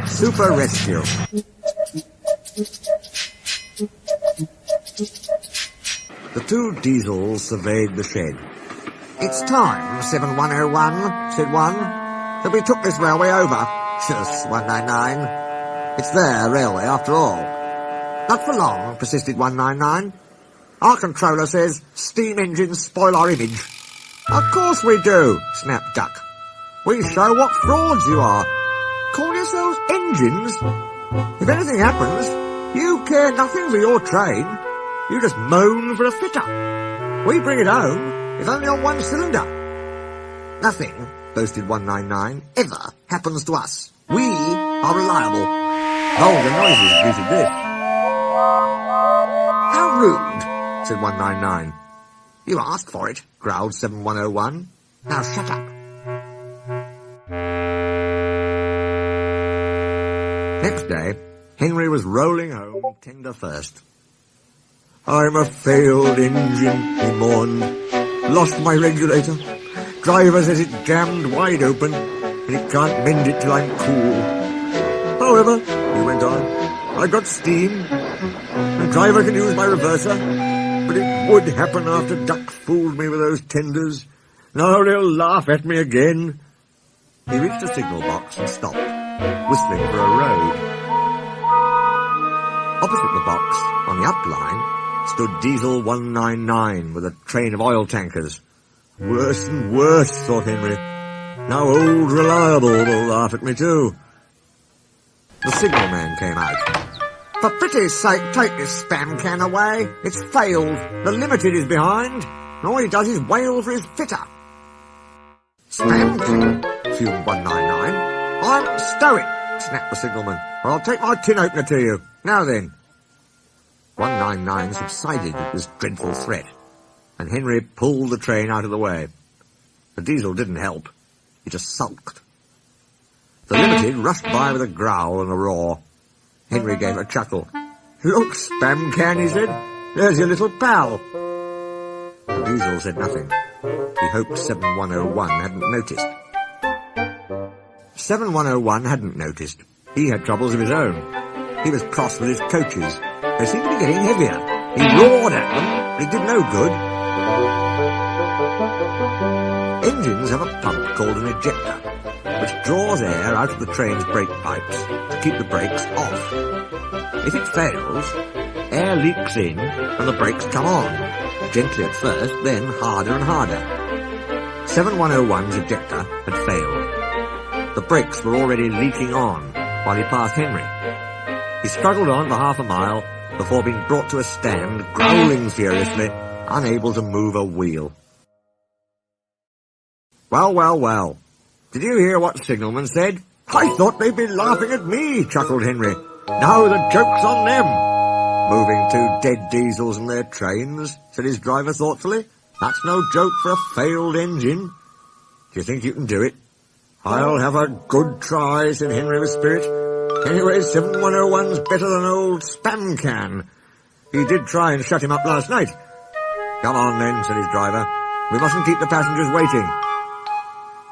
Super Rescue. The two Diesels surveyed the shed. "It's time, 7101, said one, that we took this railway over. Shush, 199. It's their railway after all." "Not for long," persisted 199. "Our controller says steam engines spoil our image." "Of course we do," snapped Duck. "We show what frauds you are. Call yourselves engines? If anything happens, you care nothing for your train. You just moan for a fitter. We bring it home, if only on one cylinder." "Nothing," boasted 199, "ever happens to us. We are reliable." Vulgar noises greeted this. "How rude," said 199. "You asked for it," growled 7101. "Now shut up." Next day, Henry was rolling home tender first. "I'm a failed engine," he mourned. "Lost my regulator. Driver says it's jammed wide open, and he can't mend it till I'm cool. However," he went on, "I've got steam, and driver can use my reverser, but it would happen after Duck fooled me with those tenders. Now they'll laugh at me again." He reached a signal box and stopped, whistling for a road. Opposite the box, on the up line, stood Diesel 199 with a train of oil tankers. Worse and worse, thought Henry. Now old Reliable will laugh at me too. The signalman came out. "For pity's sake, take this spam can away. It's failed. The Limited is behind, and all he does is wail for his fitter." "Spam can?" fumed 199. "I'm stow it," snapped the signalman, "or I'll take my tin opener to you. Now then." 199 subsided at this dreadful threat, and Henry pulled the train out of the way. The Diesel didn't help. He just sulked. The Limited rushed by with a growl and a roar. Henry gave a chuckle. "Look, spam can," he said. "There's your little pal." The Diesel said nothing. He hoped 7101 hadn't noticed. 7101 hadn't noticed. He had troubles of his own. He was cross with his coaches. They seemed to be getting heavier. He roared at them, but it did no good. Engines have a pump called an ejector, which draws air out of the train's brake pipes to keep the brakes off. If it fails, air leaks in and the brakes come on, gently at first, then harder and harder. 7101's ejector had failed. The brakes were already leaking on while he passed Henry. He struggled on for half a mile before being brought to a stand, growling furiously, unable to move a wheel. "Well, well, well. Did you hear what Signalman said?" "I thought they'd be laughing at me," chuckled Henry. "Now the joke's on them." "Moving two dead Diesels and their trains," said his driver thoughtfully. "That's no joke for a failed engine. Do you think you can do it?" "I'll have a good try," said Henry with spirit. "Anyway, 7101's better than old Spam Can. He did try and shut him up last night." "Come on then," said his driver. "We mustn't keep the passengers waiting."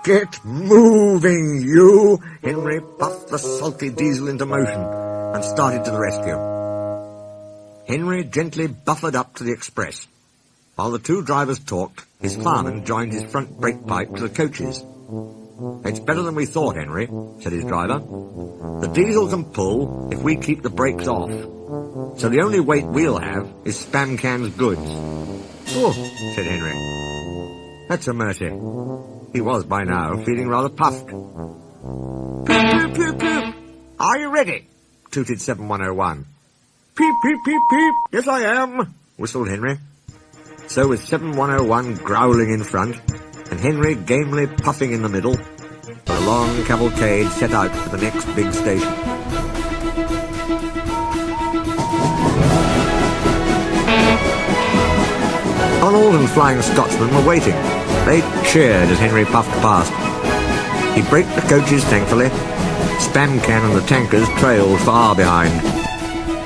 "Get moving, you!" Henry puffed the sulky Diesel into motion and started to the rescue. Henry gently buffered up to the express. While the two drivers talked, his fireman joined his front brake pipe to the coaches. "It's better than we thought, Henry," said his driver. "The Diesel can pull if we keep the brakes off. So the only weight we'll have is Spam Can's goods." "Oh," said Henry. "That's a mercy." He was, by now, feeling rather puffed. "Peep, peep, peep, peep. Are you ready?" tooted 7101. "Peep, peep, peep, peep. Yes, I am," whistled Henry. So with 7101 growling in front, and Henry gamely puffing in the middle, the long cavalcade set out for the next big station. Donald and Flying Scotsman were waiting. They cheered as Henry puffed past. He braked the coaches thankfully. Spam Can and the tankers trailed far behind.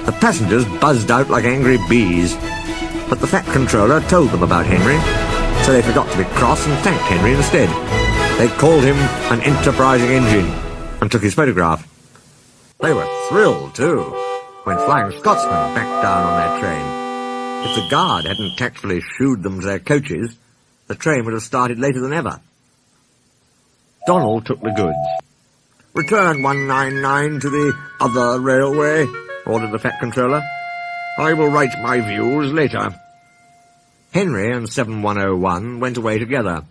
The passengers buzzed out like angry bees, but the Fat Controller told them about Henry, so they forgot to be cross and thanked Henry instead. They called him an enterprising engine and took his photograph. They were thrilled, too, when Flying Scotsman backed down on their train. If the guard hadn't tactfully shooed them to their coaches, the train would have started later than ever. Donald took the goods. "Return 199 to the other railway," ordered the Fat Controller. "I will write my views later." Henry and 7101 went away together.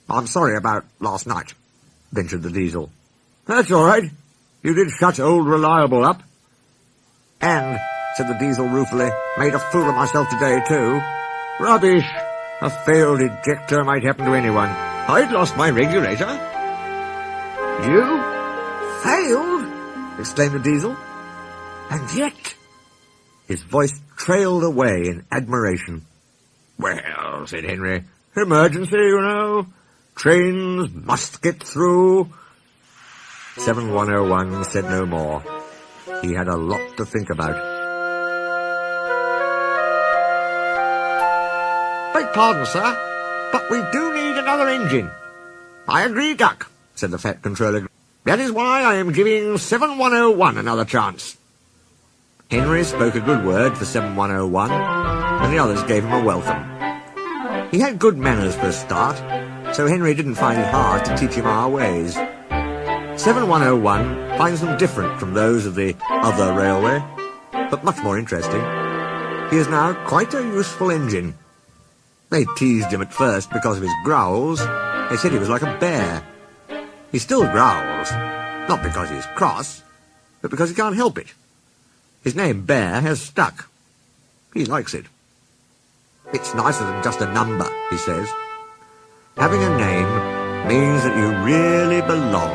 "I'm sorry about last night," ventured the Diesel. "That's all right. You did shut old Reliable up." "And," said the Diesel ruefully, "made a fool of myself today, too." "Rubbish. A failed ejector might happen to anyone. I'd lost my regulator." "You? Failed?" exclaimed the Diesel. "And yet—" His voice trailed away in admiration. "Well," said Henry, "emergency, you know. Trains must get through." 7101 said no more. He had a lot to think about. "Beg pardon, sir, but we do need another engine." "I agree, Duck," said the Fat Controller. "That is why I am giving 7101 another chance." Henry spoke a good word for 7101, and the others gave him a welcome. He had good manners for a start, so Henry didn't find it hard to teach him our ways. 7101 finds them different from those of the other railway, but much more interesting. He is now quite a useful engine. They teased him at first because of his growls. They said he was like a bear. He still growls, not because he's cross, but because he can't help it. His name, Bear, has stuck. He likes it. "It's nicer than just a number," he says. "Having a name means that you really belong."